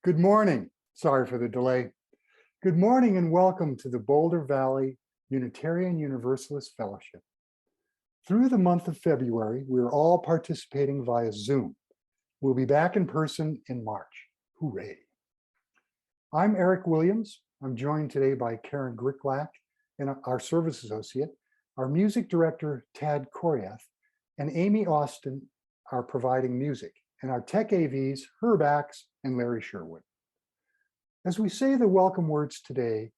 Good morning. Sorry for the delay. Good morning and welcome to the Boulder Valley Unitarian Universalist Fellowship. Through the month of February, we're all participating via Zoom. We'll be back in person in March. Hooray. I'm Eric Williams. I'm joined today by Karen Gricklack and our service associate, our music director, Tad Koryath, and Amy Austin are providing music, and our tech AVs, Herb Axe and Larry Sherwood. As we say the welcome words today,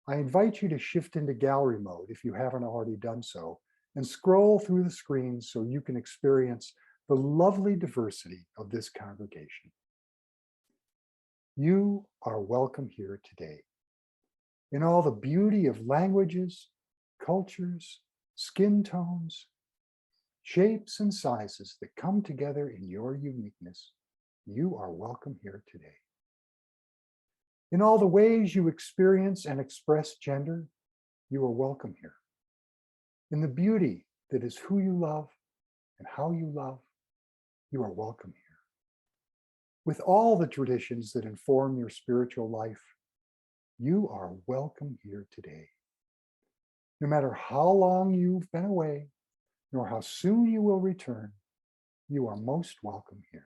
I invite you to shift into gallery mode if you haven't already done so, and scroll through the screens so you can experience the lovely diversity of this congregation. You are welcome here today. In all the beauty of languages, cultures, skin tones, shapes and sizes that come together in your uniqueness, you are welcome here today. In all the ways you experience and express gender, you are welcome here. In the beauty that is who you love and how you love, you are welcome here. With all the traditions that inform your spiritual life, you are welcome here today. No matter how long you've been away, nor how soon you will return, you are most welcome here.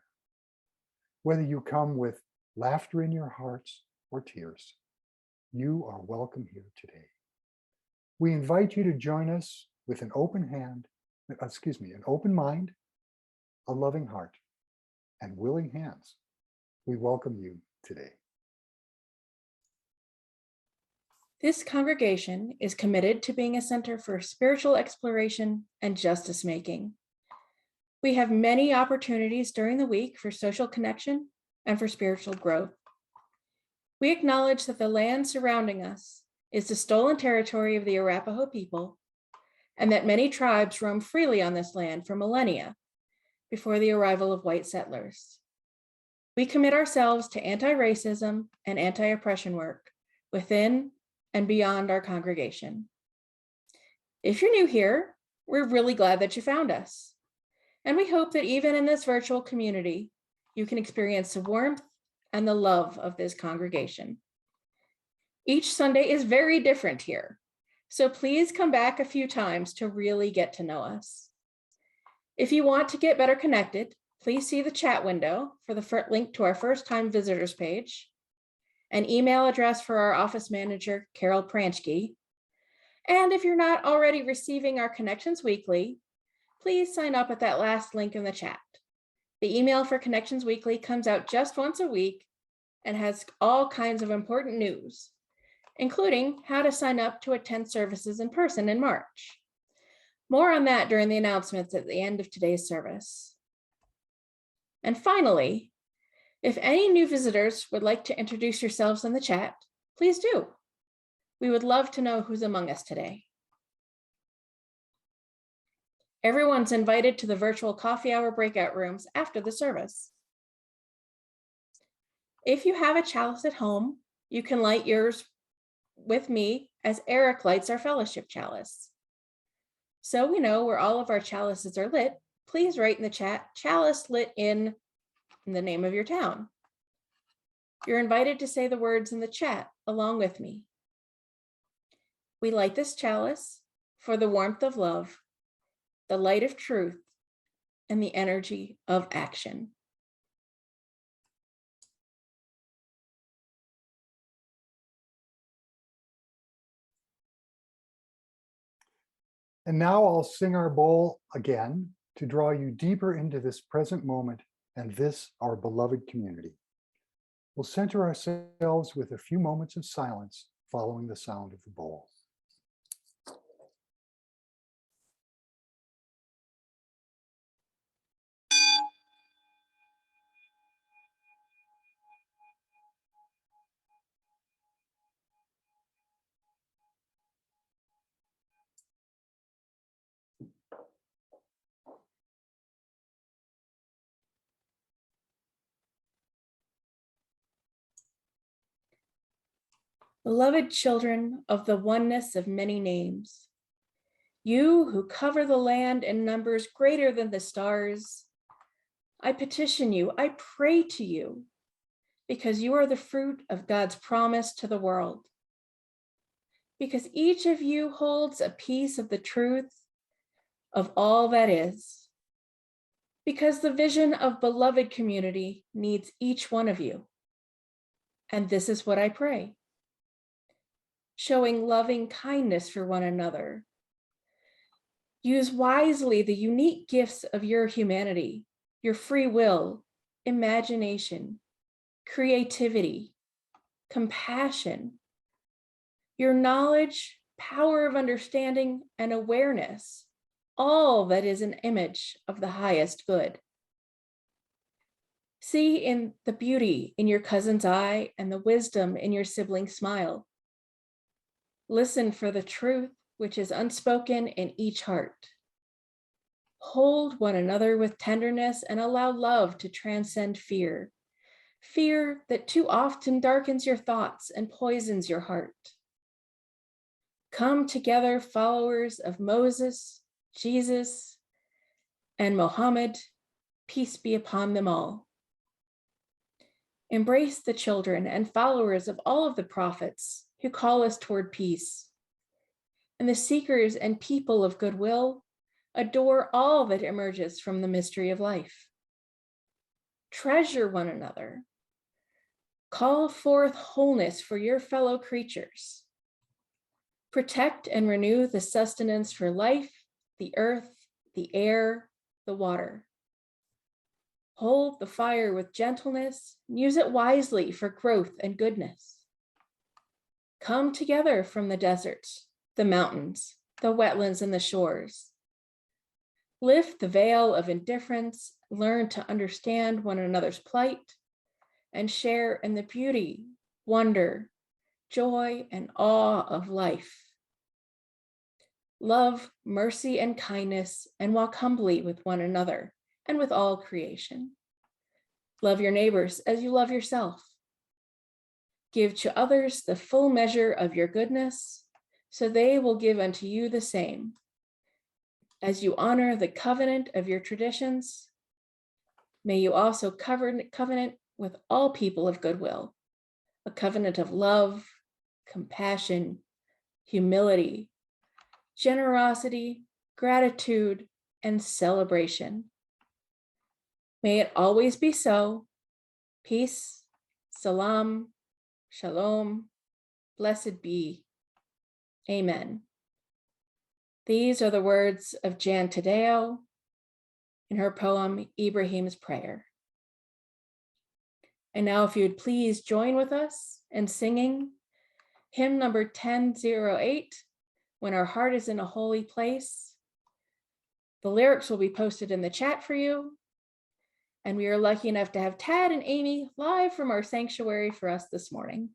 Whether you come with laughter in your hearts or tears, you are welcome here today. We invite you to join us with an open mind, a loving heart, and willing hands. We welcome you today. This congregation is committed to being a center for spiritual exploration and justice making. We have many opportunities during the week for social connection and for spiritual growth. We acknowledge that the land surrounding us is the stolen territory of the Arapaho people, and that many tribes roam freely on this land for millennia before the arrival of white settlers. We commit ourselves to anti-racism and anti-oppression work within and beyond our congregation. If you're new here, we're really glad that you found us. And we hope that even in this virtual community, you can experience the warmth and the love of this congregation. Each Sunday is very different here, so please come back a few times to really get to know us. If you want to get better connected, please see the chat window for the link to our first-time visitors page, an email address for our office manager, Carol Pranchke. And if you're not already receiving our Connections Weekly, please sign up at that last link in the chat. The email for Connections Weekly comes out just once a week and has all kinds of important news, including how to sign up to attend services in person in March. More on that during the announcements at the end of today's service. And finally, if any new visitors would like to introduce yourselves in the chat, please do. We would love to know who's among us today. Everyone's invited to the virtual coffee hour breakout rooms after the service. If you have a chalice at home, you can light yours with me as Eric lights our fellowship chalice. So we know where all of our chalices are lit, please write in the chat, chalice lit in the name of your town. You're invited to say the words in the chat along with me. We light this chalice for the warmth of love, the light of truth, and the energy of action. And now I'll sing our bowl again to draw you deeper into this present moment and this, our beloved community. We'll center ourselves with a few moments of silence following the sound of the bowl. Beloved children of the oneness of many names, you who cover the land in numbers greater than the stars, I petition you, I pray to you, because you are the fruit of God's promise to the world. Because each of you holds a piece of the truth of all that is. Because the vision of beloved community needs each one of you. And this is what I pray. Showing loving kindness for one another. Use wisely the unique gifts of your humanity, your free will, imagination, creativity, compassion, your knowledge, power of understanding, and awareness, all that is an image of the highest good. See in the beauty in your cousin's eye and the wisdom in your sibling's smile. Listen for the truth which is unspoken in each heart. Hold one another with tenderness and allow love to transcend fear. Fear that too often darkens your thoughts and poisons your heart. Come together, followers of Moses, Jesus, and Mohammed, peace be upon them all. Embrace the children and followers of all of the prophets who call us toward peace. And the seekers and people of goodwill adore all that emerges from the mystery of life. Treasure one another. Call forth wholeness for your fellow creatures. Protect and renew the sustenance for life, the earth, the air, the water. Hold the fire with gentleness, use it wisely for growth and goodness. Come together from the deserts, the mountains, the wetlands, and the shores. Lift the veil of indifference, learn to understand one another's plight, and share in the beauty, wonder, joy, and awe of life. Love, mercy, and kindness, and walk humbly with one another and with all creation. Love your neighbors as you love yourself. Give to others the full measure of your goodness, so they will give unto you the same. As you honor the covenant of your traditions, may you also covenant with all people of goodwill, a covenant of love, compassion, humility, generosity, gratitude, and celebration. May it always be so. Peace, salam, shalom, blessed be. Amen. These are the words of Jan Tadeo in her poem, Ibrahim's Prayer. And now if you would please join with us in singing hymn number 1008, When Our Heart is in a Holy Place. The lyrics will be posted in the chat for you. And we are lucky enough to have Tad and Amy live from our sanctuary for us this morning.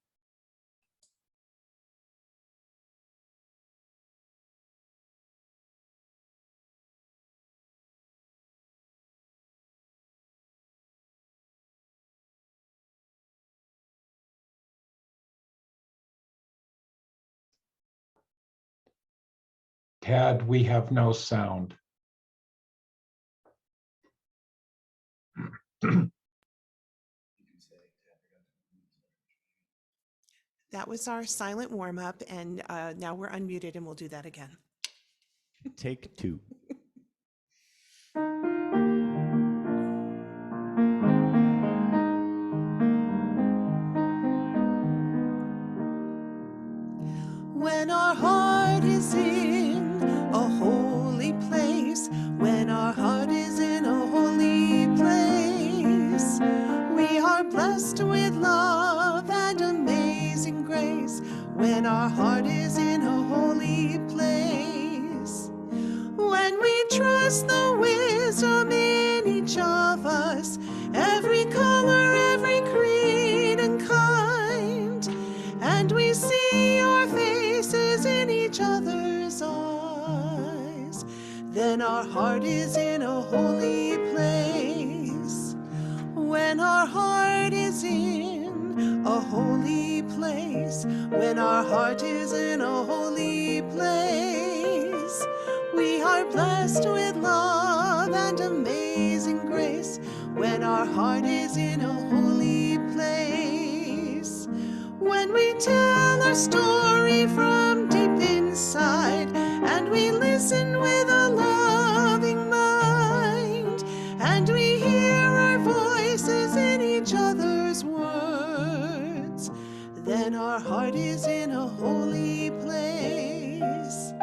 Tad, we have no sound. That was our silent warm-up, and now we're unmuted, and we'll do that again. Take two. When our heart is in a holy place, when our heart is in a holy place, we are blessed with love and amazing grace. When our heart is in a holy place, when we trust the wisdom in each of us, every color, every creed and kind, and we see your faces in each other's eyes, then our heart is in a holy place. When our heart is in a holy place, when our heart is in a holy place, we are blessed with love and amazing grace. When our heart is in a holy place, when we tell our story from deep inside, and we listen with a loving mind, and we hear our voices in each other's words, then our heart is in a holy place.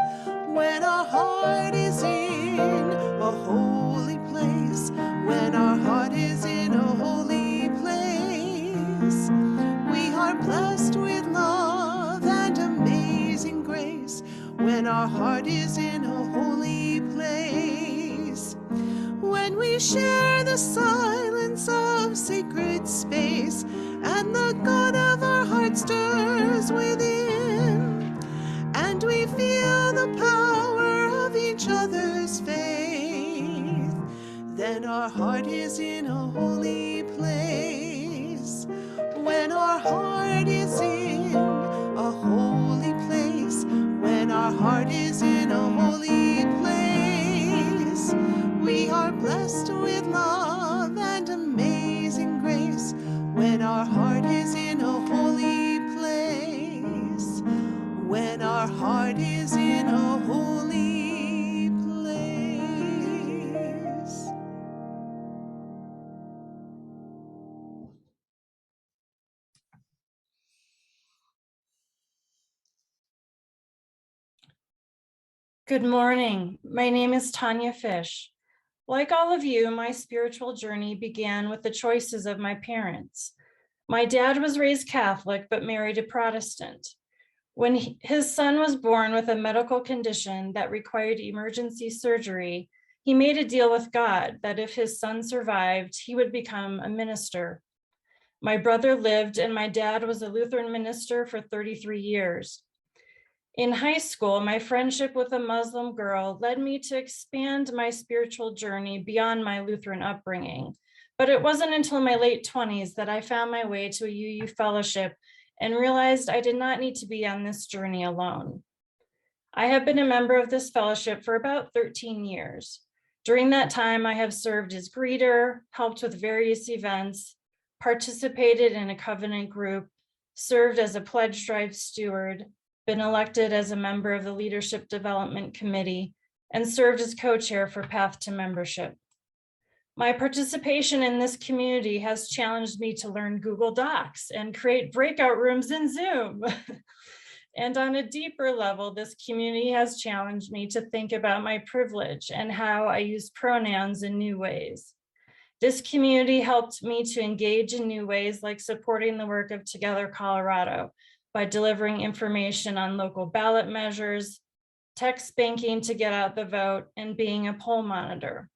When our heart is in a holy place, when our heart is in a holy place, we are blessed with love and amazing grace. When our heart is in a holy place, when we share the silence of sacred space, and the God of our heart stirs within, and we feel the power of each other's faith, then our heart is in a holy place. When our heart is in a holy place, when our heart is in a holy place, we are blessed with love and amazing grace. When our heart is in a holy place, when our heart is in a holy place. Good morning. My name is Tanya Fish. Like all of you, my spiritual journey began with the choices of my parents. My dad was raised Catholic but married a Protestant. When his son was born with a medical condition that required emergency surgery, he made a deal with God that if his son survived, he would become a minister. My brother lived, and my dad was a Lutheran minister for 33 years. In high school, my friendship with a Muslim girl led me to expand my spiritual journey beyond my Lutheran upbringing. But it wasn't until my late 20s that I found my way to a UU fellowship and realized I did not need to be on this journey alone. I have been a member of this fellowship for about 13 years. During that time, I have served as greeter, helped with various events, participated in a covenant group, served as a pledge drive steward, been elected as a member of the Leadership Development Committee, and served as co-chair for Path to Membership. My participation in this community has challenged me to learn Google Docs and create breakout rooms in Zoom. And on a deeper level, this community has challenged me to think about my privilege and how I use pronouns in new ways. This community helped me to engage in new ways, like supporting the work of Together Colorado, by delivering information on local ballot measures, text banking to get out the vote, and being a poll monitor.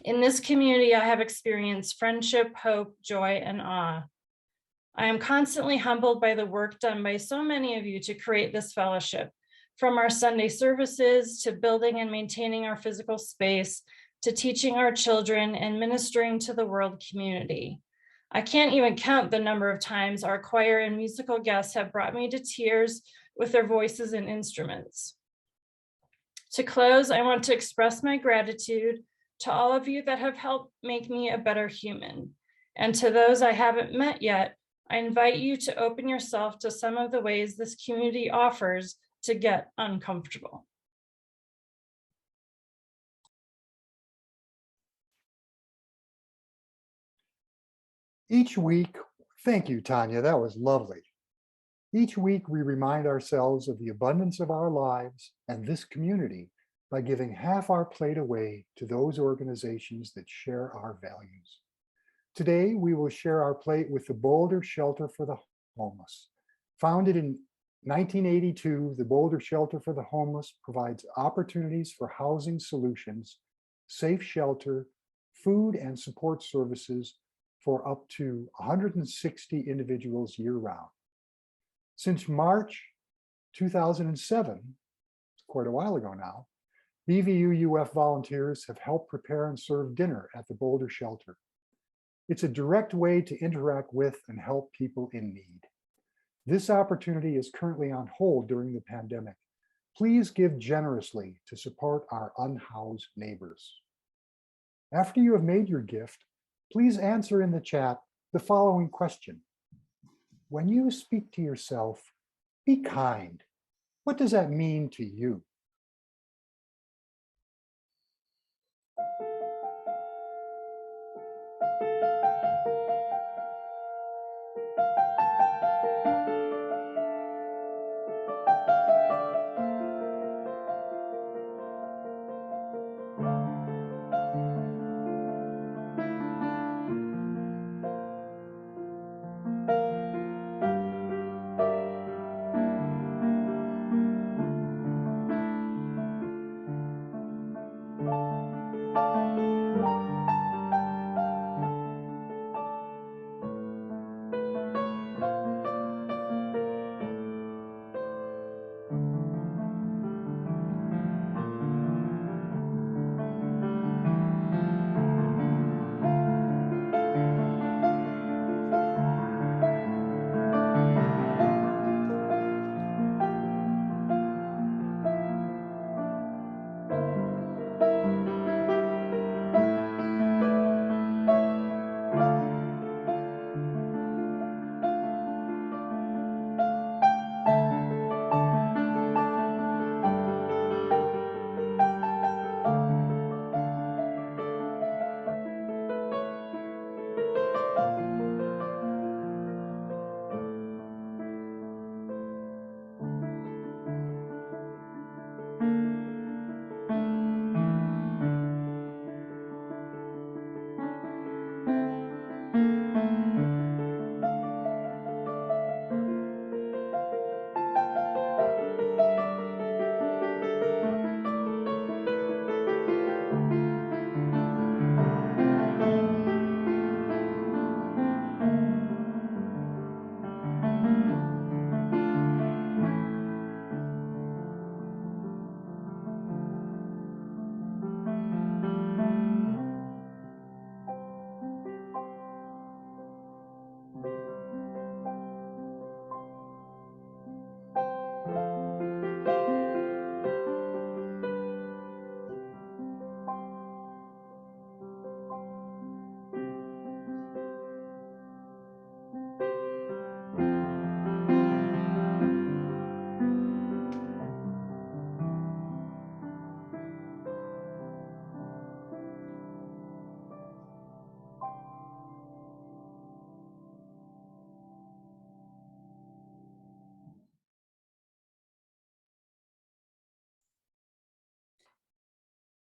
In this community, I have experienced friendship, hope, joy, and awe. I am constantly humbled by the work done by so many of you to create this fellowship, from our Sunday services to building and maintaining our physical space, to teaching our children and ministering to the world community. I can't even count the number of times our choir and musical guests have brought me to tears with their voices and instruments. To close, I want to express my gratitude to all of you that have helped make me a better human. And to those I haven't met yet, I invite you to open yourself to some of the ways this community offers to get uncomfortable. Each week, thank you, Tanya, that was lovely. Each week, we remind ourselves of the abundance of our lives and this community by giving half our plate away to those organizations that share our values. Today, we will share our plate with the Boulder Shelter for the Homeless. Founded in 1982, the Boulder Shelter for the Homeless provides opportunities for housing solutions, safe shelter, food and support services for up to 160 individuals year-round. Since March 2007, quite a while ago now, BVUUF volunteers have helped prepare and serve dinner at the Boulder Shelter. It's a direct way to interact with and help people in need. This opportunity is currently on hold during the pandemic. Please give generously to support our unhoused neighbors. After you have made your gift, please answer in the chat the following question. when you speak to yourself, be kind. What does that mean to you?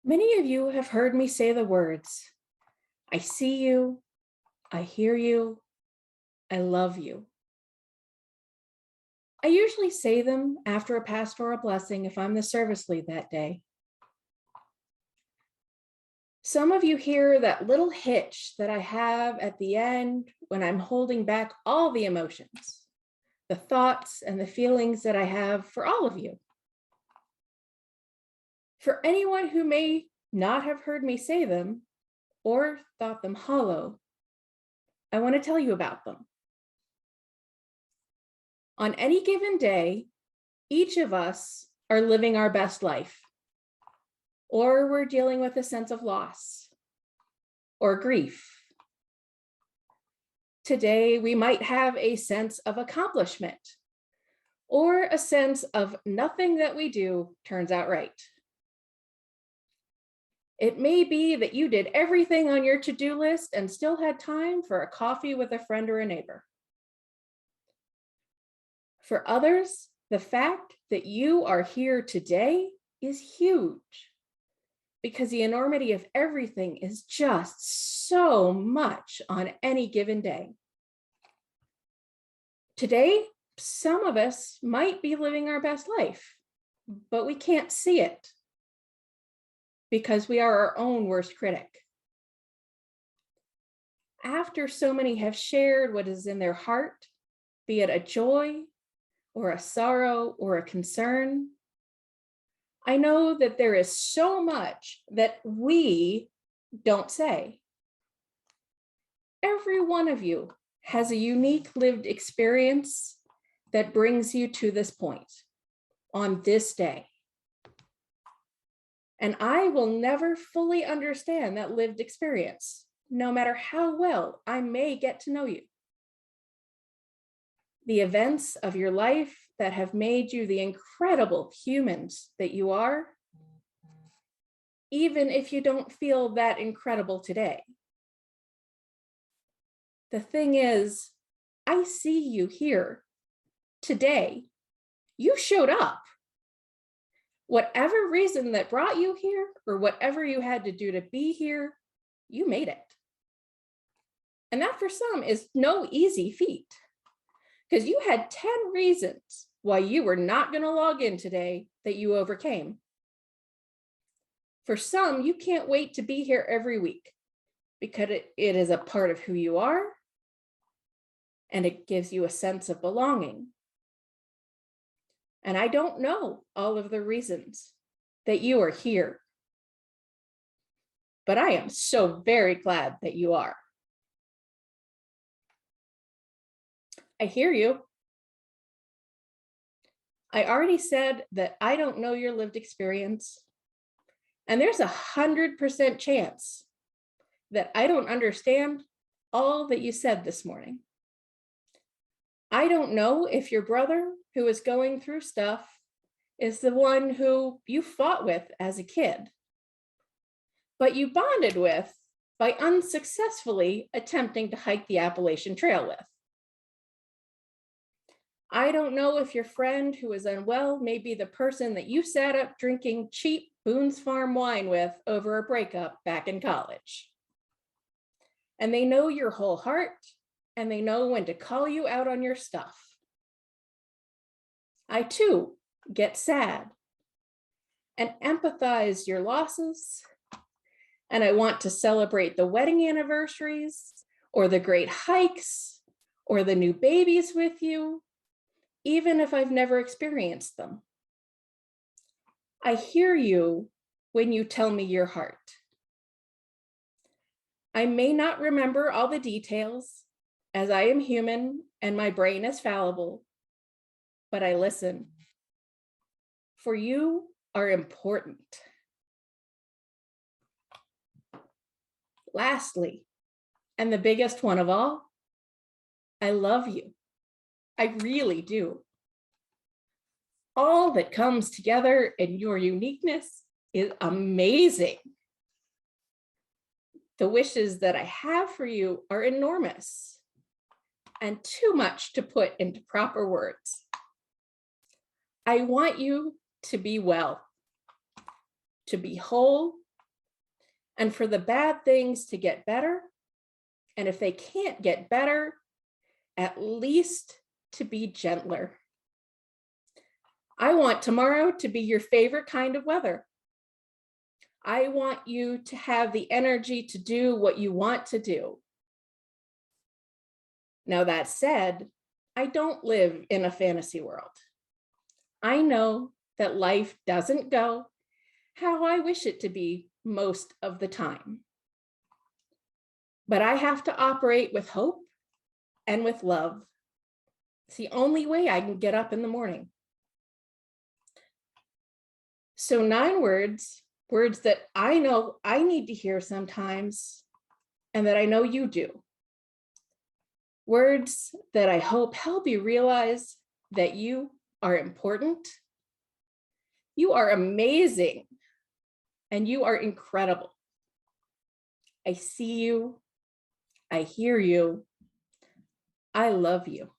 Many of you have heard me say the words, I see you, I hear you, I love you. I usually say them after a pastoral blessing if I'm the service lead that day. Some of you hear that little hitch that I have at the end when I'm holding back all the emotions, the thoughts and the feelings that I have for all of you. For anyone who may not have heard me say them or thought them hollow, I want to tell you about them. On any given day, each of us are living our best life, or we're dealing with a sense of loss or grief. Today, we might have a sense of accomplishment or a sense of nothing that we do turns out right. It may be that you did everything on your to-do list and still had time for a coffee with a friend or a neighbor. For others, the fact that you are here today is huge because the enormity of everything is just so much on any given day. Today, some of us might be living our best life, but we can't see it because we are our own worst critic. After so many have shared what is in their heart, be it a joy or a sorrow or a concern, I know that there is so much that we don't say. Every one of you has a unique lived experience that brings you to this point on this day. And I will never fully understand that lived experience, no matter how well I may get to know you. the events of your life that have made you the incredible humans that you are, even if you don't feel that incredible today. The thing is, I see you here today. You showed up. Whatever reason that brought you here, or whatever you had to do to be here, you made it. And that for some is no easy feat, because you had 10 reasons why you were not going to log in today that you overcame. For some, you can't wait to be here every week because it is a part of who you are, and it gives you a sense of belonging. And I don't know all of the reasons that you are here, but I am so very glad that you are. I hear you. I already said that I don't know your lived experience, and there's 100% chance that I don't understand all that you said this morning. I don't know if your brother who is going through stuff is the one who you fought with as a kid, but you bonded with by unsuccessfully attempting to hike the Appalachian Trail with. I don't know if your friend who is unwell may be the person that you sat up drinking cheap Boone's Farm wine with over a breakup back in college. And they know your whole heart, and they know when to call you out on your stuff. I too get sad and empathize your losses, and I want to celebrate the wedding anniversaries or the great hikes or the new babies with you, even if I've never experienced them. I hear you when you tell me your heart. I may not remember all the details, as I am human and my brain is fallible, but I listen. For you are important. Lastly, and the biggest one of all, I love you. I really do. All that comes together in your uniqueness is amazing. The wishes that I have for you are enormous and too much to put into proper words. I want you to be well, to be whole, and for the bad things to get better. And if they can't get better, at least to be gentler. I want tomorrow to be your favorite kind of weather. I want you to have the energy to do what you want to do. Now, that said, I don't live in a fantasy world. I know that life doesn't go how I wish it to be most of the time. But I have to operate with hope and with love. It's the only way I can get up in the morning. So 9 words that I know I need to hear sometimes, and that I know you do. Words that I hope help you realize that you are important, you are amazing, and you are incredible. I see you, I hear you, I love you.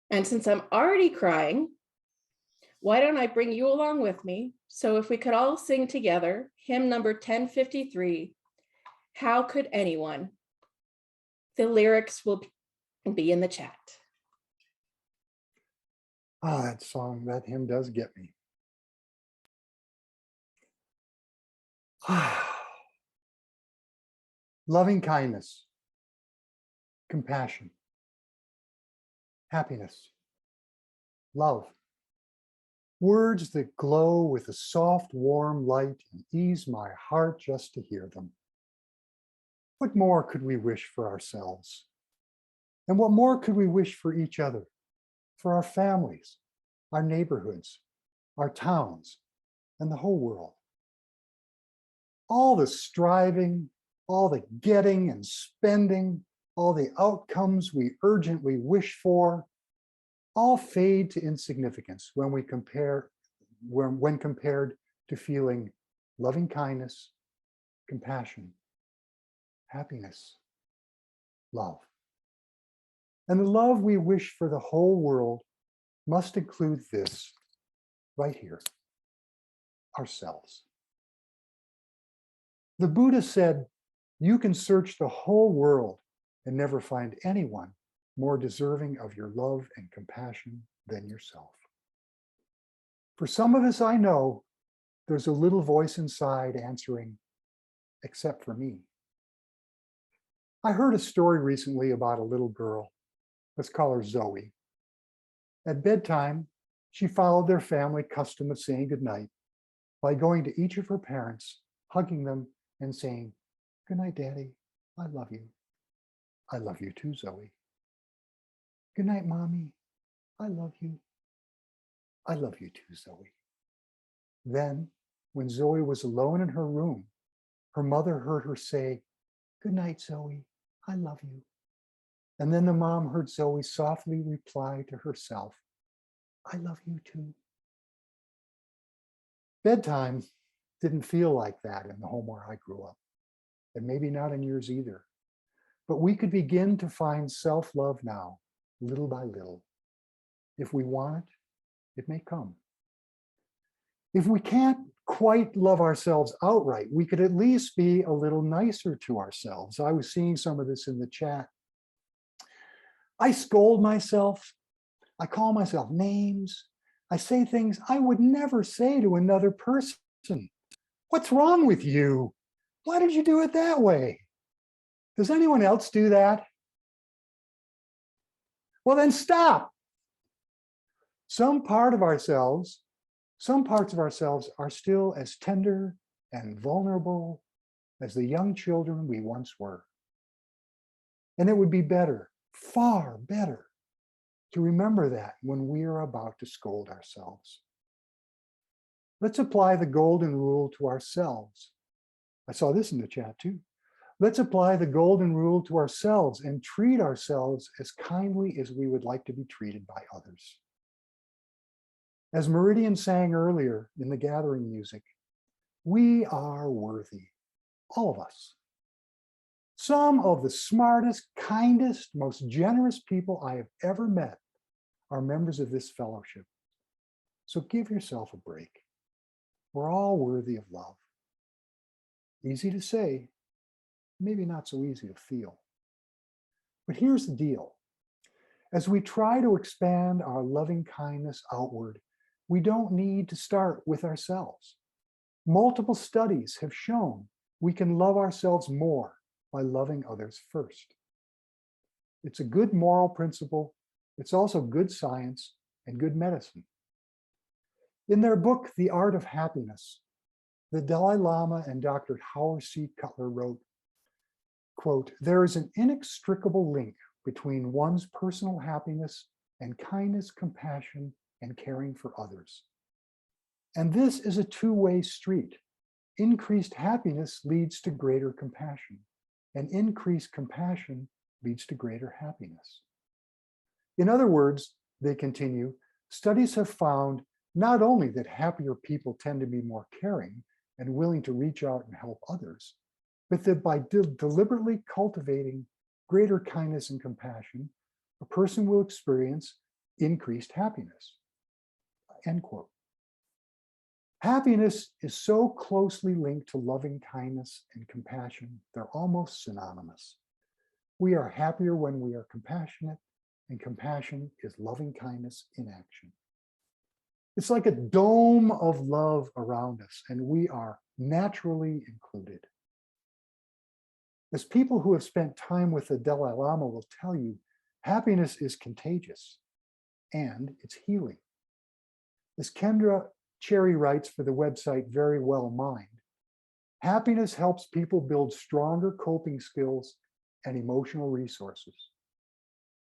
And since I'm already crying, why don't I bring you along with me? So if we could all sing together, hymn number 1053, How Could Anyone? The lyrics will be in the chat. Ah, that song, that hymn does get me. Loving kindness, compassion, happiness, love. Words that glow with a soft, warm light and ease my heart just to hear them. What more could we wish for ourselves? And what more could we wish for each other, for our families, our neighborhoods, our towns, and the whole world? All the striving, all the getting and spending, all the outcomes we urgently wish for, all fade to insignificance when compared to feeling loving kindness, compassion, happiness, love. And the love we wish for the whole world must include this right here, ourselves. The Buddha said, you can search the whole world and never find anyone more deserving of your love and compassion than yourself. For some of us, I know there's a little voice inside answering, except for me. I heard a story recently about a little girl. Let's call her Zoe. At bedtime, she followed their family custom of saying goodnight by going to each of her parents, hugging them and saying, good night, Daddy, I love you. I love you too, Zoe. Good night, Mommy, I love you. I love you too, Zoe. Then, when Zoe was alone in her room, her mother heard her say, good night, Zoe, I love you. And then the mom heard Zoe softly reply to herself, I love you too. Bedtime didn't feel like that in the home where I grew up, and maybe not in yours either. But we could begin to find self-love now, little by little. If we want it, it may come. If we can't quite love ourselves outright, we could at least be a little nicer to ourselves. I was seeing some of this in the chat. I scold myself. I call myself names. I say things I would never say to another person. What's wrong with you? Why did you do it that way? Does anyone else do that? Well, then stop. Some parts of ourselves are still as tender and vulnerable as the young children we once were. And it would be better, far better, to remember that when we are about to scold ourselves. Let's apply the golden rule to ourselves. I saw this in the chat too. Let's apply the golden rule to ourselves and treat ourselves as kindly as we would like to be treated by others. As Meridian sang earlier in the gathering music, we are worthy, all of us. Some of the smartest, kindest, most generous people I have ever met are members of this fellowship. So give yourself a break. We're all worthy of love. Easy to say, maybe not so easy to feel. But here's the deal. As we try to expand our loving kindness outward, we don't need to start with ourselves. Multiple studies have shown we can love ourselves more by loving others first. It's a good moral principle. It's also good science and good medicine. In their book, The Art of Happiness, the Dalai Lama and Dr. Howard C. Cutler wrote, quote, there is an inextricable link between one's personal happiness and kindness, compassion, and caring for others. And this is a two-way street. Increased happiness leads to greater compassion, and increased compassion leads to greater happiness. In other words, they continue, studies have found not only that happier people tend to be more caring and willing to reach out and help others, but that by deliberately cultivating greater kindness and compassion, a person will experience increased happiness. End quote. Happiness is so closely linked to loving kindness and compassion, they're almost synonymous. We are happier when we are compassionate, and compassion is loving kindness in action. It's like a dome of love around us, and we are naturally included. As people who have spent time with the Dalai Lama will tell you, happiness is contagious and it's healing. As Kendra Cherry writes for the website Very Well Mind, happiness helps people build stronger coping skills and emotional resources.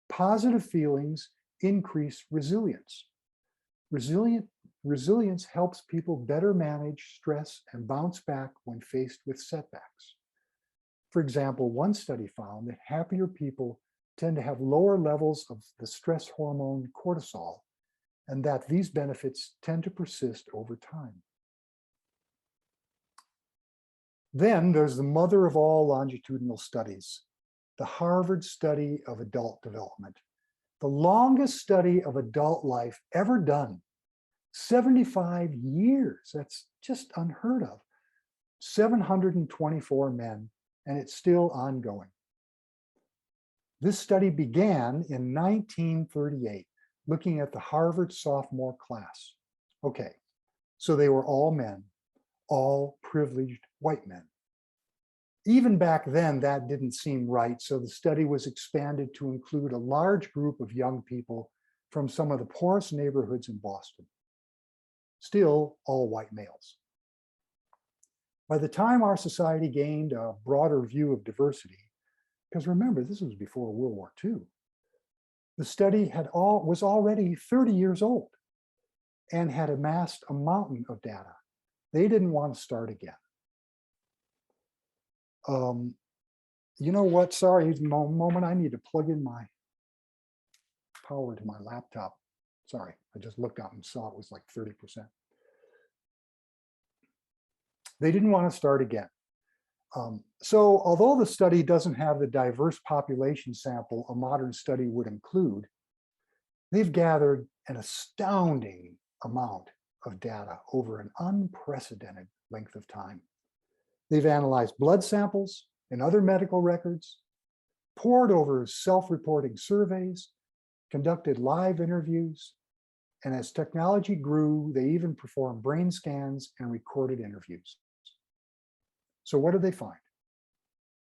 Positive feelings increase resilience. Resilience helps people better manage stress and bounce back when faced with setbacks. For example, one study found that happier people tend to have lower levels of the stress hormone cortisol, and that these benefits tend to persist over time. Then there's the mother of all longitudinal studies, the Harvard study of adult development, the longest study of adult life ever done. 75 years, that's just unheard of. 724 men, and it's still ongoing. This study began in 1938, looking at the Harvard sophomore class. Okay, so they were all men, all privileged white men. Even back then, that didn't seem right, so the study was expanded to include a large group of young people from some of the poorest neighborhoods in Boston. Still all white males. By the time our society gained a broader view of diversity, because remember, this was before World War II, the study was already 30 years old and had amassed a mountain of data. They didn't want to start again. You know what? Sorry, moment. I need to plug in my power to my laptop. Sorry, I just looked up and saw it was like 30%. They didn't want to start again. So although the study doesn't have the diverse population sample a modern study would include, they've gathered an astounding amount of data over an unprecedented length of time. They've analyzed blood samples and other medical records, pored over self-reporting surveys, conducted live interviews, and as technology grew, they even performed brain scans and recorded interviews. So what did they find?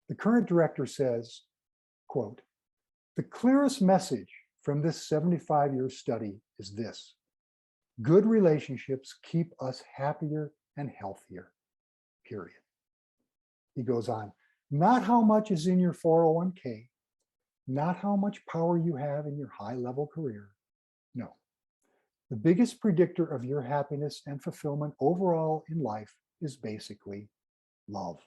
The current director says, quote, "The clearest message from this 75-year study is this: good relationships keep us happier and healthier, period." He goes on, not how much is in your 401k, not how much power you have in your high-level career. No. The biggest predictor of your happiness and fulfillment overall in life is basically love.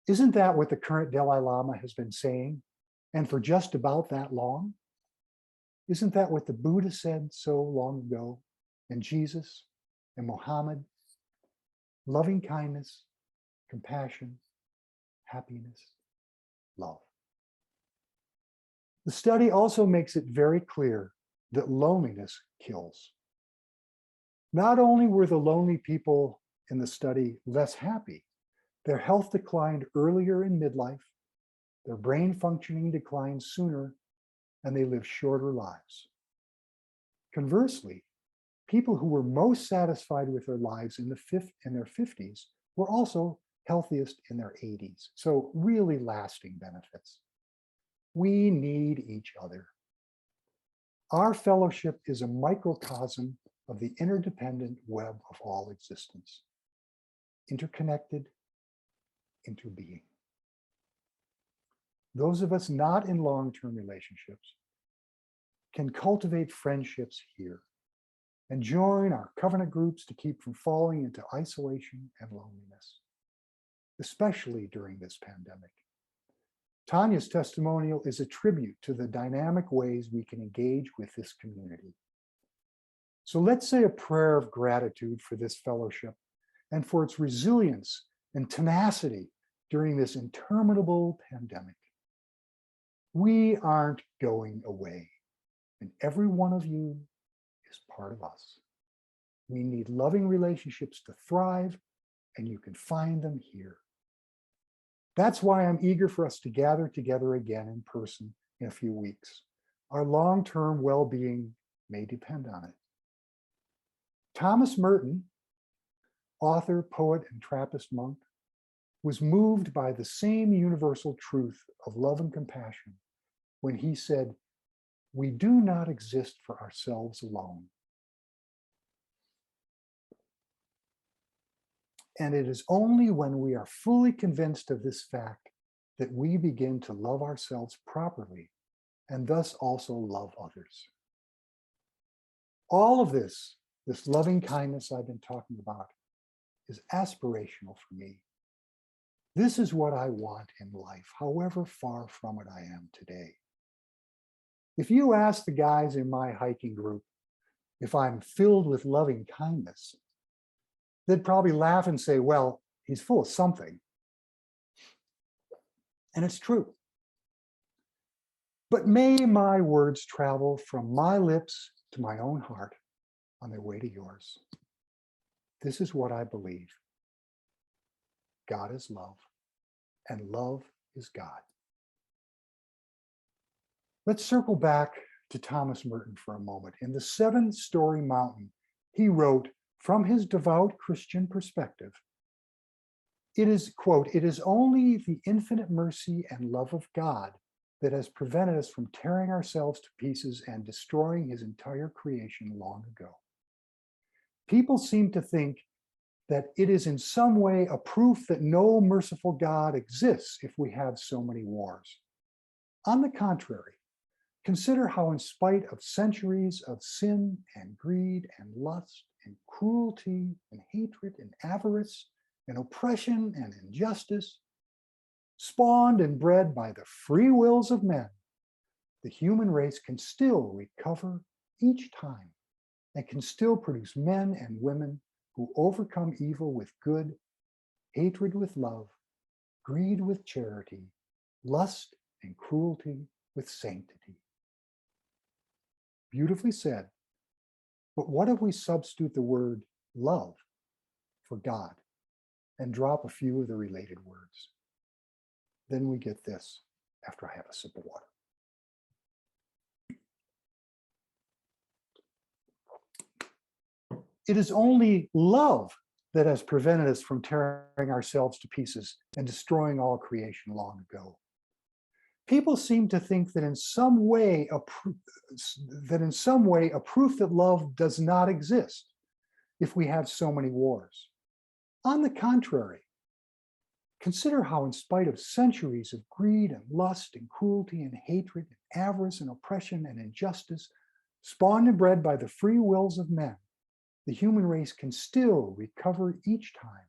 Isn't that what the current Dalai Lama has been saying? And for just about that long? Isn't that what the Buddha said so long ago? And Jesus and Muhammad? Loving kindness, compassion, happiness, love. The study also makes it very clear that loneliness kills. Not only were the lonely people in the study less happy, their health declined earlier in midlife, their brain functioning declined sooner, and they lived shorter lives. Conversely, people who were most satisfied with their lives in their 50s were also healthiest in their 80s. So really lasting benefits. We need each other. Our fellowship is a microcosm of the interdependent web of all existence. Interconnected, interbeing. Those of us not in long-term relationships can cultivate friendships here and join our covenant groups to keep from falling into isolation and loneliness, especially during this pandemic. Tanya's testimonial is a tribute to the dynamic ways we can engage with this community. So let's say a prayer of gratitude for this fellowship and for its resilience and tenacity during this interminable pandemic. We aren't going away, and every one of you is part of us. We need loving relationships to thrive, and you can find them here. That's why I'm eager for us to gather together again in person in a few weeks. Our long-term well-being may depend on it. Thomas Merton, author, poet, and Trappist monk, was moved by the same universal truth of love and compassion when he said, "We do not exist for ourselves alone." And it is only when we are fully convinced of this fact that we begin to love ourselves properly and thus also love others. All of this loving kindness I've been talking about, is aspirational for me. This is what I want in life, however far from it I am today. If you ask the guys in my hiking group if I'm filled with loving kindness, they'd probably laugh and say, well, he's full of something. And it's true. But may my words travel from my lips to my own heart on their way to yours. This is what I believe. God is love, and love is God. Let's circle back to Thomas Merton for a moment. In The Seven-Story Mountain, he wrote, from his devout Christian perspective, it is, quote, "It is only the infinite mercy and love of God that has prevented us from tearing ourselves to pieces and destroying his entire creation long ago. People seem to think that it is in some way a proof that no merciful God exists if we have so many wars. On the contrary, consider how in spite of centuries of sin and greed and lust and cruelty and hatred and avarice and oppression and injustice, spawned and bred by the free wills of men, the human race can still recover each time and can still produce men and women who overcome evil with good, hatred with love, greed with charity, lust and cruelty with sanctity." Beautifully said. But what if we substitute the word love for God and drop a few of the related words? Then we get this after I have a sip of water. It is only love that has prevented us from tearing ourselves to pieces and destroying all creation long ago. People seem to think that in some way a proof that love does not exist if we have so many wars. On the contrary, consider how in spite of centuries of greed and lust and cruelty and hatred and avarice and oppression and injustice, spawned and bred by the free wills of men, the human race can still recover each time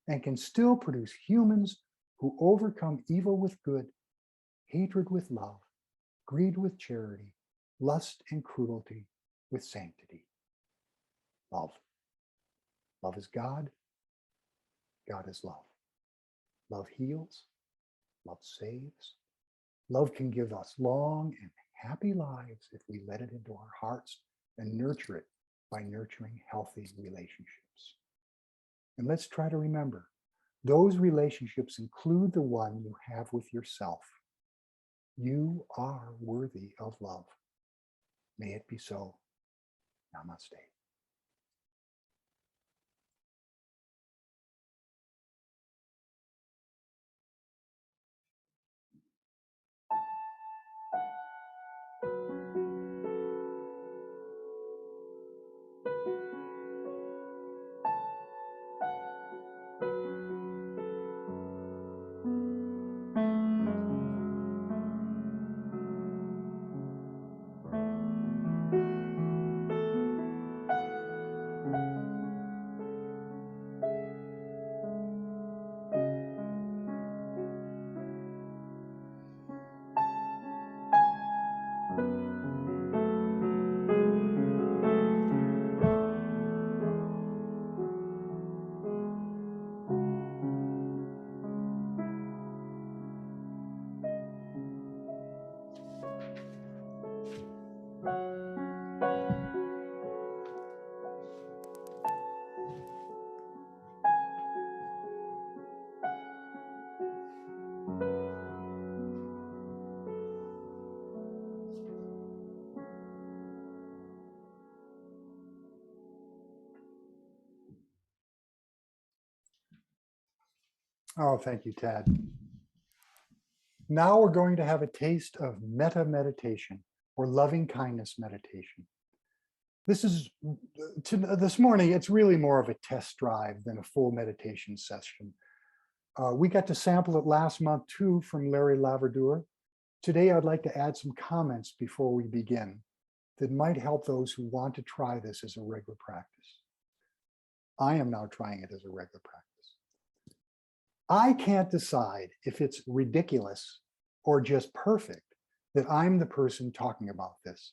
and can still produce humans who overcome evil with good, hatred with love, greed with charity, lust and cruelty with sanctity. Love. Love is God. God is love. Love heals. Love saves. Love can give us long and happy lives if we let it into our hearts and nurture it by nurturing healthy relationships. And let's try to remember, those relationships include the one you have with yourself. You are worthy of love. May it be so. Namaste. Oh, thank you, Tad. Now we're going to have a taste of metta meditation or loving kindness meditation. This morning, it's really more of a test drive than a full meditation session. We got to sample it last month too from Larry Laverdour. Today, I'd like to add some comments before we begin that might help those who want to try this as a regular practice. I am now trying it as a regular practice. I can't decide if it's ridiculous or just perfect that I'm the person talking about this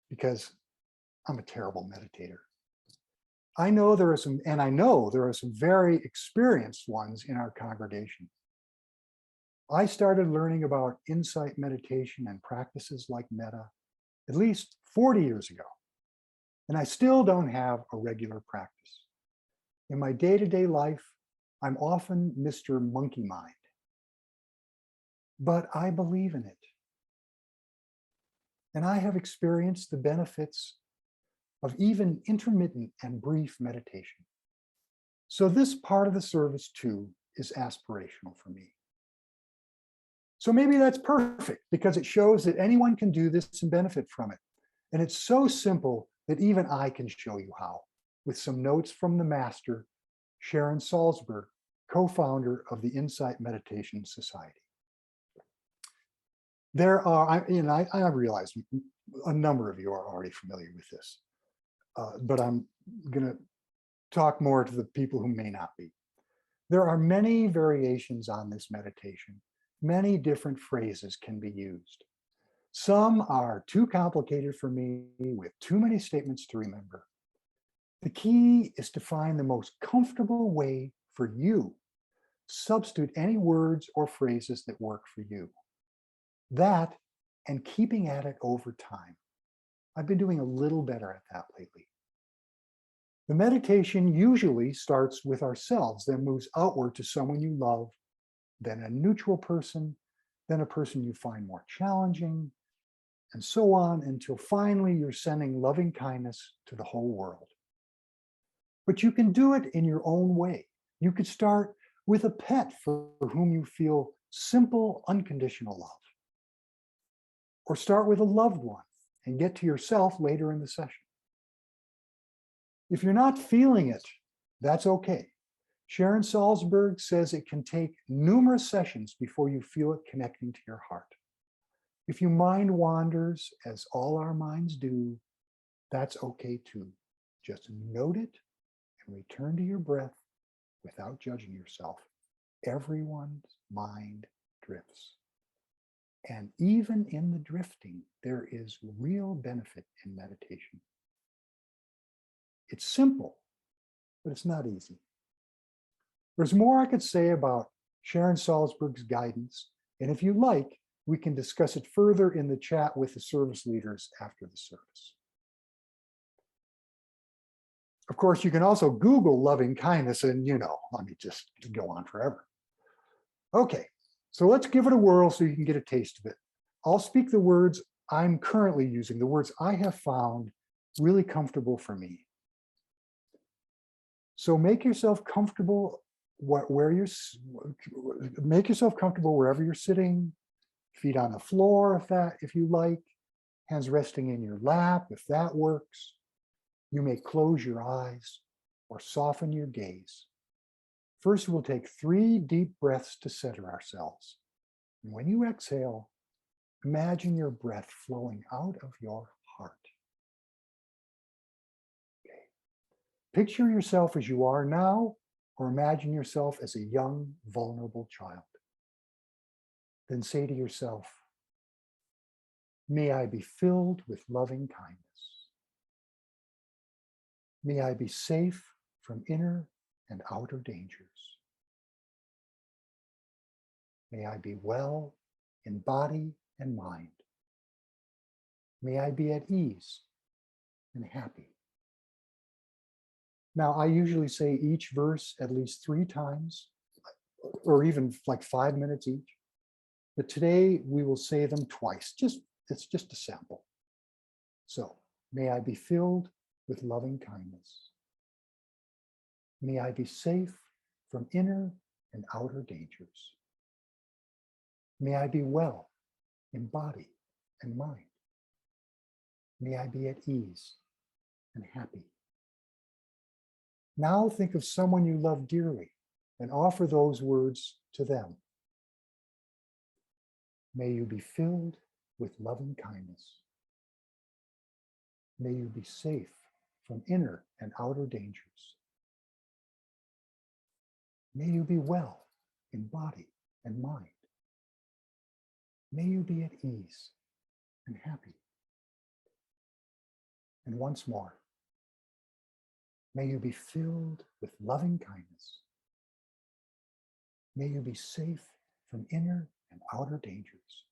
because I'm a terrible meditator. I know there are some, and I know there are some very experienced ones in our congregation. I started learning about insight meditation and practices like metta at least 40 years ago, and I still don't have a regular practice. In my day-to-day life, I'm often Mr. Monkey Mind, but I believe in it. And I have experienced the benefits of even intermittent and brief meditation. So this part of the service too is aspirational for me. So maybe that's perfect because it shows that anyone can do this and benefit from it. And it's so simple that even I can show you how, with some notes from the master, Sharon Salzberg, co-founder of the Insight Meditation Society. There are, I realize a number of you are already familiar with this, but I'm going to talk more to the people who may not be. There are many variations on this meditation. Many different phrases can be used. Some are too complicated for me with too many statements to remember. The key is to find the most comfortable way for you. Substitute any words or phrases that work for you. That and keeping at it over time. I've been doing a little better at that lately. The meditation usually starts with ourselves, then moves outward to someone you love, then a neutral person, then a person you find more challenging, and so on until finally you're sending loving kindness to the whole world. But you can do it in your own way. You could start with a pet for whom you feel simple, unconditional love. Or start with a loved one and get to yourself later in the session. If you're not feeling it, that's okay. Sharon Salzberg says it can take numerous sessions before you feel it connecting to your heart. If your mind wanders, as all our minds do, that's okay too. Just note it and return to your breath without judging yourself. Everyone's mind drifts. And even in the drifting, there is real benefit in meditation. It's simple, but it's not easy. There's more I could say about Sharon Salzberg's guidance, and if you like, we can discuss it further in the chat with the service leaders after the service. Of course, you can also Google loving kindness and, let me just go on forever. Okay, so let's give it a whirl so you can get a taste of it. I'll speak the words I'm currently using, the words I have found really comfortable for me. So make yourself comfortable wherever you're sitting, feet on the floor if you like, hands resting in your lap if that works. You may close your eyes or soften your gaze. First, we'll take 3 deep breaths to center ourselves. And when you exhale, imagine your breath flowing out of your heart. Okay. Picture yourself as you are now, or imagine yourself as a young, vulnerable child. Then say to yourself, may I be filled with loving kindness. May I be safe from inner and outer dangers. May I be well in body and mind. May I be at ease and happy. Now, I usually say each verse at least 3 times, or even like 5 minutes each. But today we will say them twice. It's just a sample. So, may I be filled with loving kindness. May I be safe from inner and outer dangers. May I be well in body and mind. May I be at ease and happy. Now think of someone you love dearly and offer those words to them. May you be filled with loving kindness. May you be safe from inner and outer dangers. May you be well in body and mind. May you be at ease and happy. And once more, may you be filled with loving kindness. May you be safe from inner and outer dangers.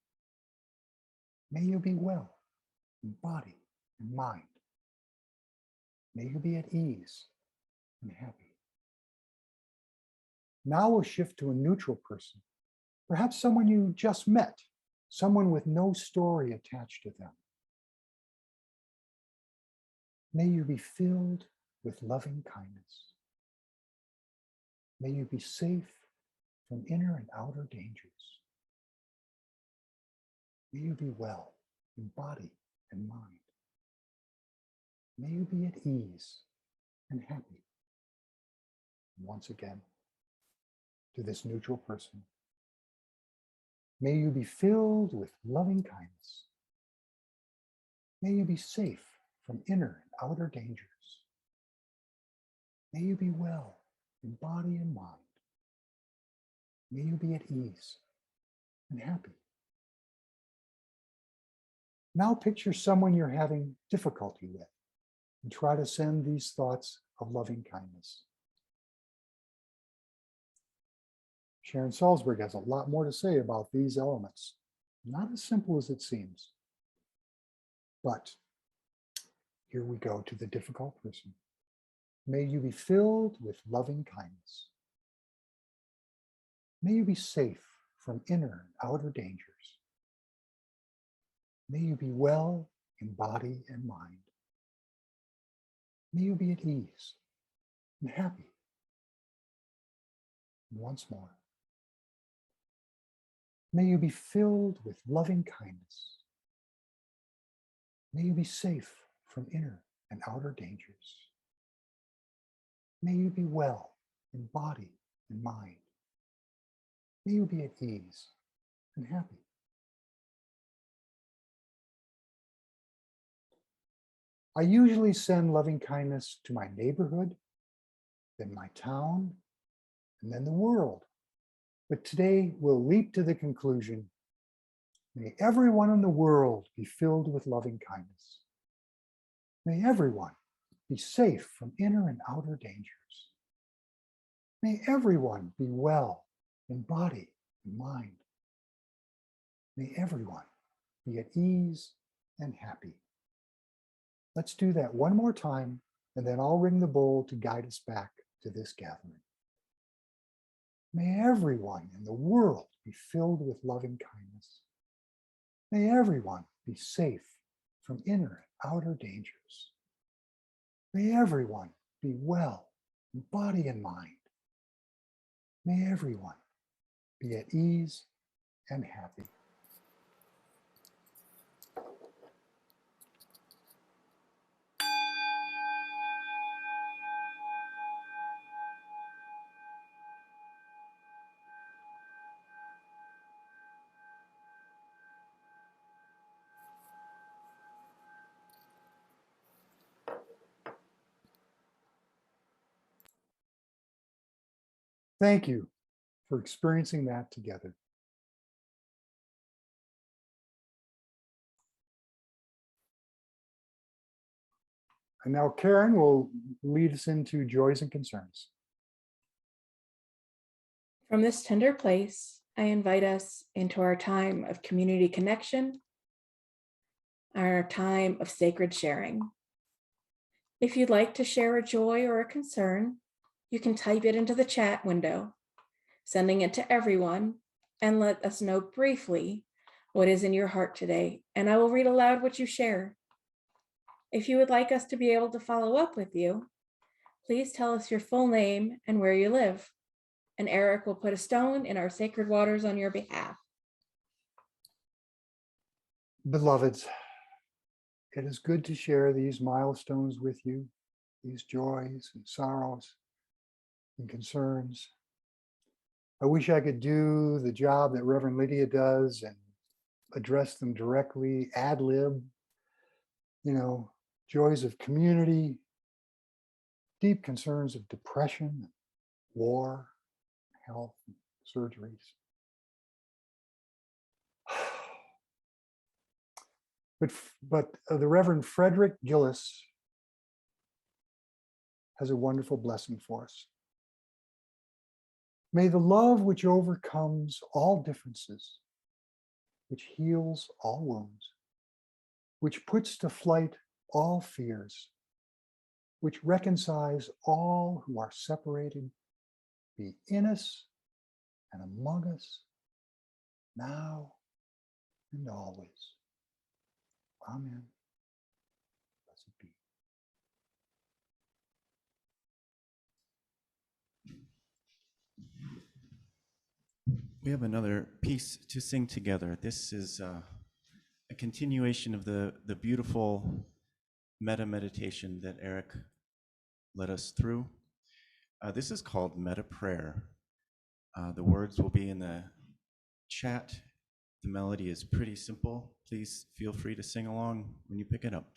May you be well in body and mind. May you be at ease and happy. Now we'll shift to a neutral person, perhaps someone you just met, someone with no story attached to them. May you be filled with loving kindness. May you be safe from inner and outer dangers. May you be well in body and mind. May you be at ease and happy. And once again, to this neutral person, may you be filled with loving kindness. May you be safe from inner and outer dangers. May you be well in body and mind. May you be at ease and happy. Now picture someone you're having difficulty with and try to send these thoughts of loving kindness. Sharon Salzberg has a lot more to say about these elements. Not as simple as it seems. But here we go to the difficult person. May you be filled with loving kindness. May you be safe from inner and outer dangers. May you be well in body and mind. May you be at ease and happy. And once more, may you be filled with loving kindness. May you be safe from inner and outer dangers. May you be well in body and mind. May you be at ease and happy. I usually send loving kindness to my neighborhood, then my town, and then the world. But today we'll leap to the conclusion, may everyone in the world be filled with loving kindness. May everyone be safe from inner and outer dangers. May everyone be well in body and mind. May everyone be at ease and happy. Let's do that one more time, and then I'll ring the bowl to guide us back to this gathering. May everyone in the world be filled with loving kindness. May everyone be safe from inner and outer dangers. May everyone be well in body and mind. May everyone be at ease and happy. Thank you for experiencing that together. And now Karen will lead us into joys and concerns. From this tender place, I invite us into our time of community connection, our time of sacred sharing. If you'd like to share a joy or a concern, you can type it into the chat window, sending it to everyone, and let us know briefly what is in your heart today, and I will read aloud what you share. If you would like us to be able to follow up with you, please tell us your full name and where you live, and Eric will put a stone in our sacred waters on your behalf. Beloveds, it is good to share these milestones with you, these joys and sorrows and concerns. I wish I could do the job that Reverend Lydia does and address them directly, ad lib, joys of community, deep concerns of depression, war, health, surgeries. But the Reverend Frederick Gillis has a wonderful blessing for us. May the love which overcomes all differences, which heals all wounds, which puts to flight all fears, which reconciles all who are separated, be in us and among us, now and always. Amen. Blessed be. We have another piece to sing together. This is a continuation of the beautiful meta meditation that Eric led us through. This is called Meta Prayer. The words will be in the chat. The melody is pretty simple. Please feel free to sing along when you pick it up.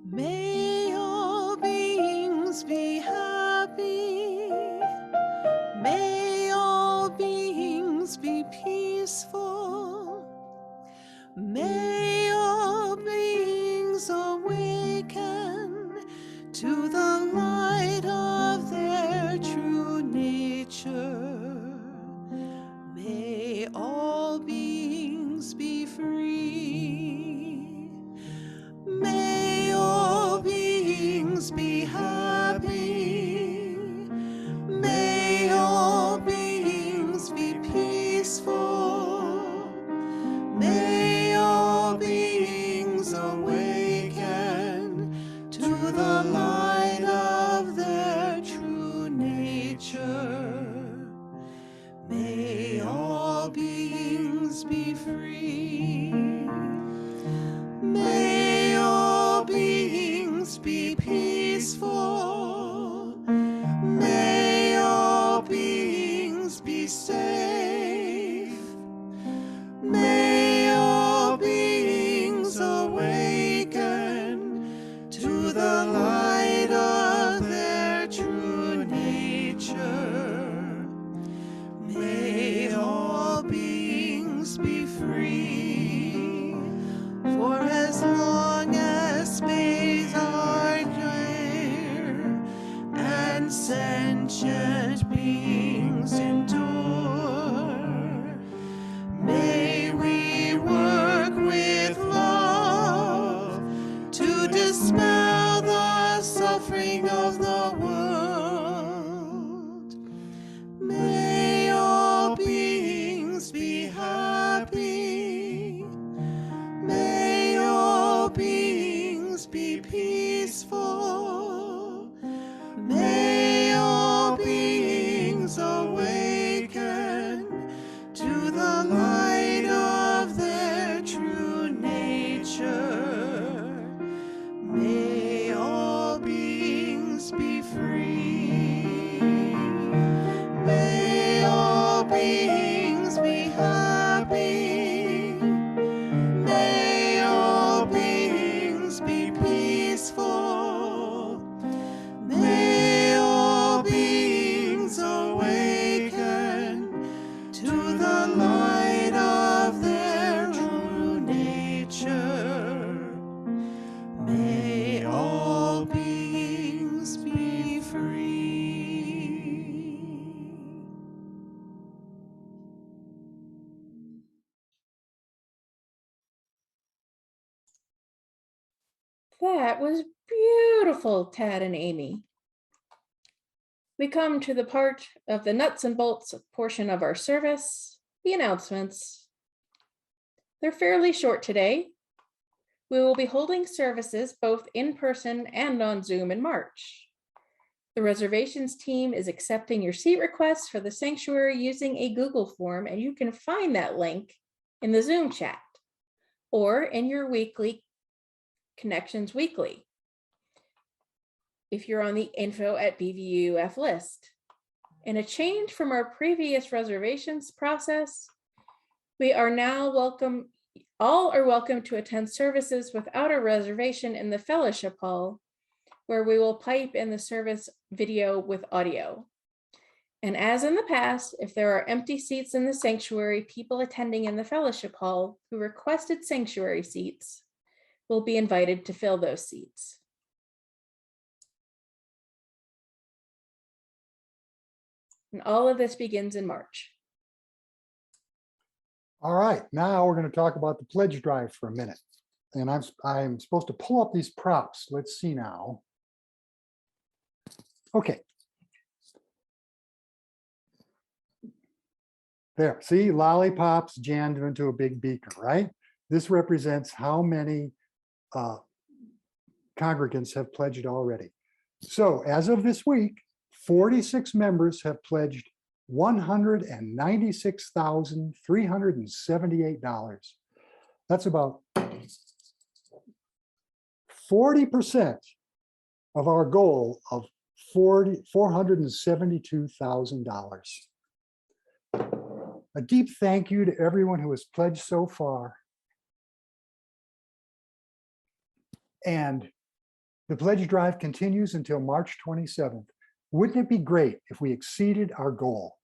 May all beings be happy. May all beings be peaceful. May all beings awaken to the light of their true nature. May all beings be free. May all beings be happy. May all beings be peaceful. May all beings awaken to the light of their true nature. May all beings be free. May all beings be peaceful. May all beings be safe. May all beings awaken to the light of their true nature. May all beings be free. For as long as space are dear and sentient beings endure, may we work with love to dispel the suffering of the world. May all beings be happy. May all beings be peaceful. May all beings awaken to the light of their true nature. May all beings be free. May all beings be happy. May all beings be peaceful. May all beings awaken to the light of their true nature. May all beings be free. That was beautiful, Tad and Amy. We come to the part of the nuts and bolts portion of our service, the announcements. They're fairly short today. We will be holding services both in person and on Zoom in March. The reservations team is accepting your seat requests for the sanctuary using a Google form, and you can find that link in the Zoom chat or in your weekly Connections Weekly if you're on the info@BVUUF list. In a change from our previous reservations process, we are now all are welcome to attend services without a reservation in the fellowship hall, where we will pipe in the service video with audio. And as in the past, if there are empty seats in the sanctuary, people attending in the fellowship hall who requested sanctuary seats will be invited to fill those seats. And all of this begins in March. All right, now we're going to talk about the pledge drive for a minute. And I'm supposed to pull up these props. Let's see now. Okay. There, see, lollipops jammed into a big beaker, right? This represents how many congregants have pledged already. So as of this week, 46 members have pledged $196,378. That's about 40% of our goal of $472,000. A deep thank you to everyone who has pledged so far. And the pledge drive continues until March 27th. Wouldn't it be great if we exceeded our goal?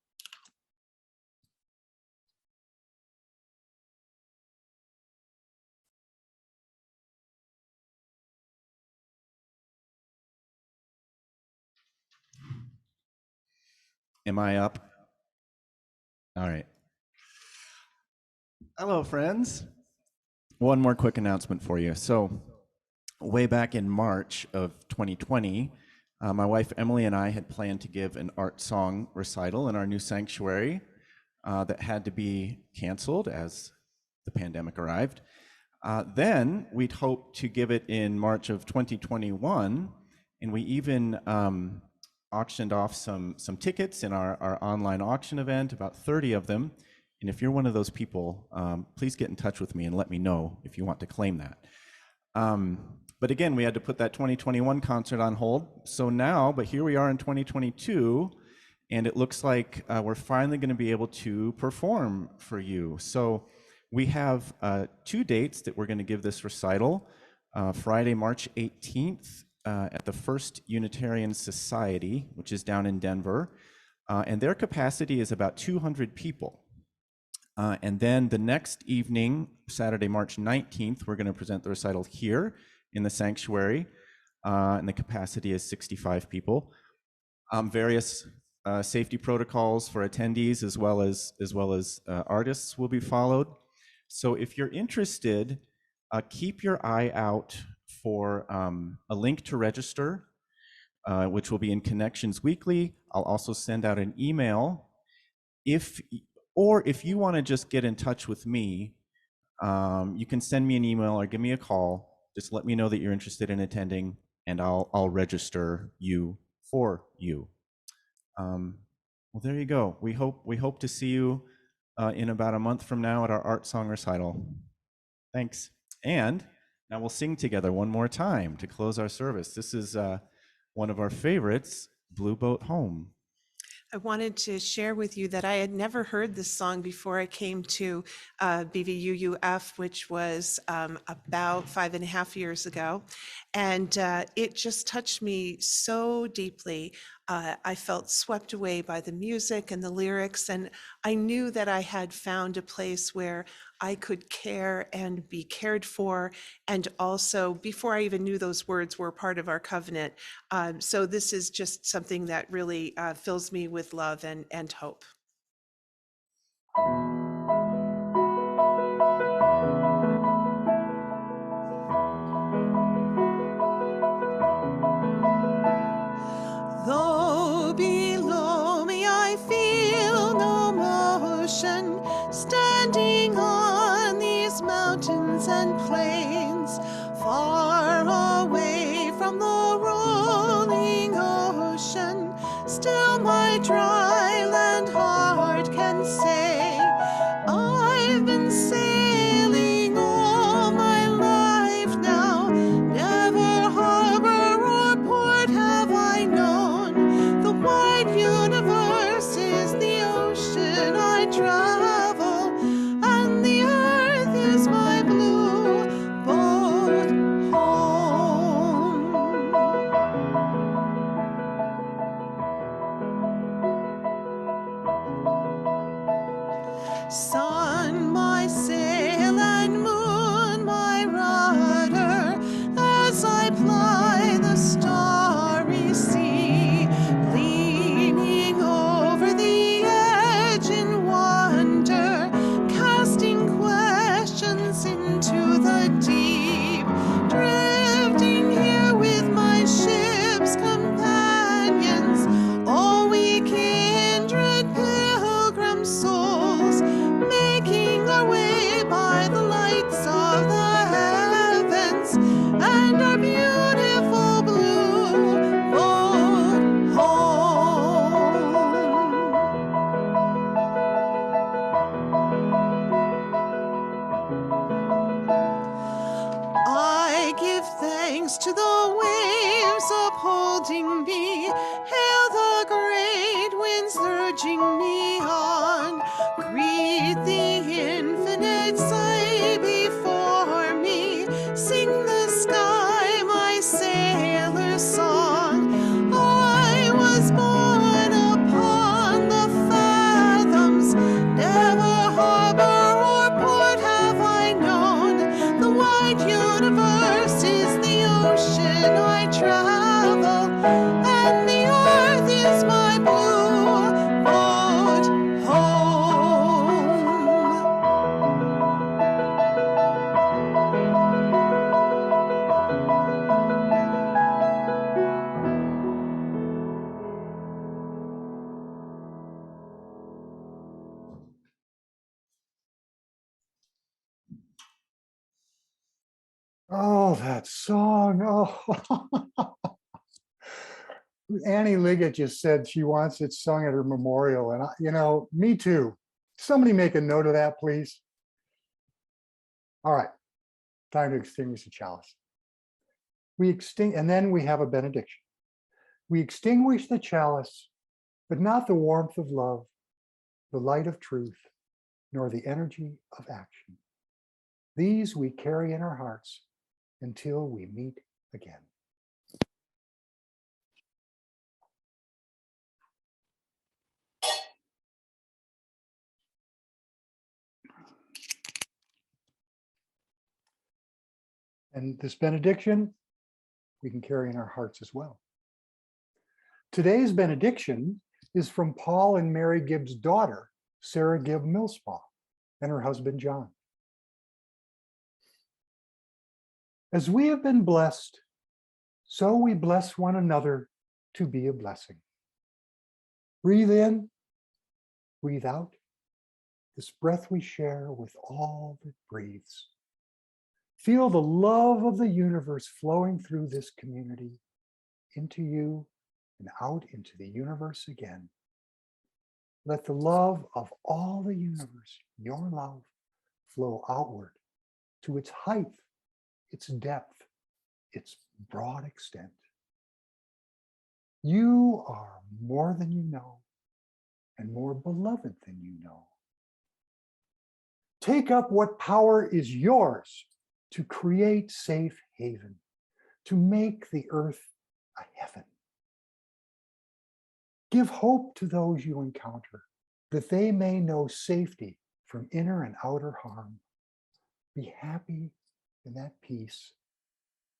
Am I up? All right. Hello, friends. One more quick announcement for you. So way back in March of 2020, my wife Emily and I had planned to give an art song recital in our new sanctuary that had to be canceled as the pandemic arrived. Then we'd hoped to give it in March of 2021, and we even auctioned off some tickets in our online auction event, about 30 of them. And if you're one of those people, please get in touch with me and let me know if you want to claim that. But again, we had to put that 2021 concert on hold. So now, but here we are in 2022, and it looks like we're finally going to be able to perform for you. So we have 2 dates that we're going to give this recital. Friday, March 18th at the First Unitarian Society, which is down in Denver. And their capacity is about 200 people. And then the next evening, Saturday, March 19th, we're going to present the recital here in the sanctuary, and the capacity is 65 people. Various safety protocols for attendees as well as artists will be followed. So if you're interested, keep your eye out for a link to register, which will be in Connections Weekly. I'll also send out an email. If you want to just get in touch with me, you can send me an email or give me a call. Just let me know that you're interested in attending, and I'll register you for you. Well, there you go. We hope to see you in about a month from now at our art song recital. Thanks. And now we'll sing together one more time to close our service. This is one of our favorites, Blue Boat Home. I wanted to share with you that I had never heard this song before I came to BVUUF, which was about 5.5 years ago. And it just touched me so deeply. I felt swept away by the music and the lyrics, and I knew that I had found a place where I could care and be cared for, and also, before I even knew those words were part of our covenant. So this is just something that really fills me with love and hope. Though below me I feel no motion, standing on these mountains and plains, far away from the rolling ocean, my dry land heart can say, I've been sailing all my life now. Never harbor or port have I known. The wide universe is the ocean I travel, and the earth is my blue boat home. Sun, my sail, and moon, my rudder, as I ply the starry sea, leaning over the edge in wonder, casting questions into the deep, drifting here with my ship's companions, all we kindred pilgrim souls, making our way by the lights of the heavens and our beautiful blue boat home. I give thanks to the waves upholding me, hail the great winds urging me on, greet the infinite sight before me, sing the sky my sailor's song. I was born upon the fathoms, never harbor or port have I known. The wide universe is the ocean I travel, and the earth is my blue boat home. Oh, that song. Oh, Annie Liggett just said she wants it sung at her memorial. And, me too. Somebody make a note of that, please. All right, time to extinguish the chalice. And then we have a benediction. We extinguish the chalice, but not the warmth of love, the light of truth, nor the energy of action. These we carry in our hearts until we meet again. And this benediction, we can carry in our hearts as well. Today's benediction is from Paul and Mary Gibbs' daughter, Sarah Gibb Millspaw, and her husband, John. As we have been blessed, so we bless one another to be a blessing. Breathe in, breathe out, this breath we share with all that breathes. Feel the love of the universe flowing through this community into you and out into the universe again. Let the love of all the universe, your love, flow outward to its height, its depth, its broad extent. You are more than you know and more beloved than you know. Take up what power is yours to create safe haven, to make the earth a heaven. Give hope to those you encounter, that they may know safety from inner and outer harm. Be happy in that peace,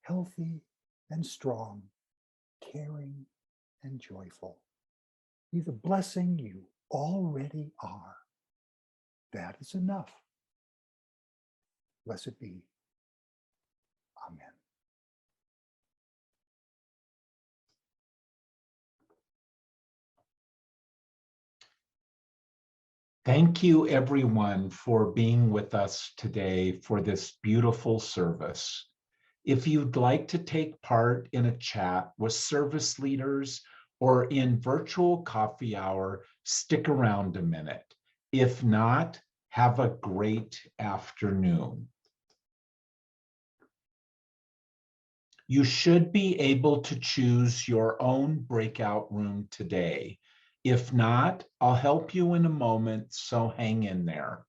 healthy and strong, caring and joyful. Be the blessing you already are. That is enough. Blessed be. Amen. Thank you, everyone, for being with us today for this beautiful service. If you'd like to take part in a chat with service leaders or in virtual coffee hour, stick around a minute. If not, have a great afternoon. You should be able to choose your own breakout room today. If not, I'll help you in a moment, so hang in there.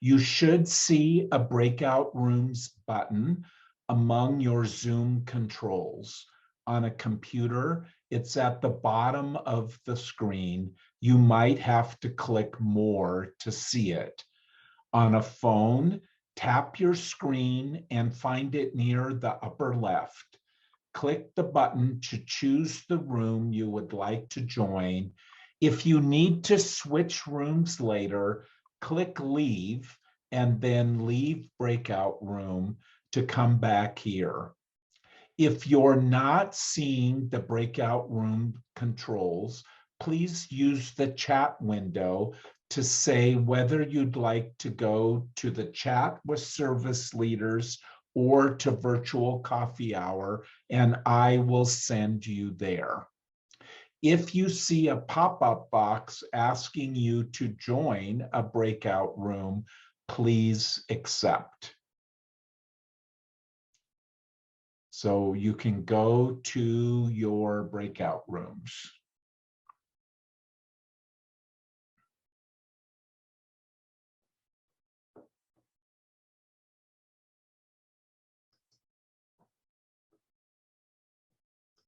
You should see a breakout rooms button among your Zoom controls. On a computer, it's at the bottom of the screen. You might have to click more to see it. On a phone, tap your screen and find it near the upper left. Click the button to choose the room you would like to join. If you need to switch rooms later, click leave and then leave breakout room to come back here. If you're not seeing the breakout room controls, please use the chat window to say whether you'd like to go to the chat with service leaders or to virtual coffee hour, and I will send you there. If you see a pop-up box asking you to join a breakout room, please accept. So you can go to your breakout rooms.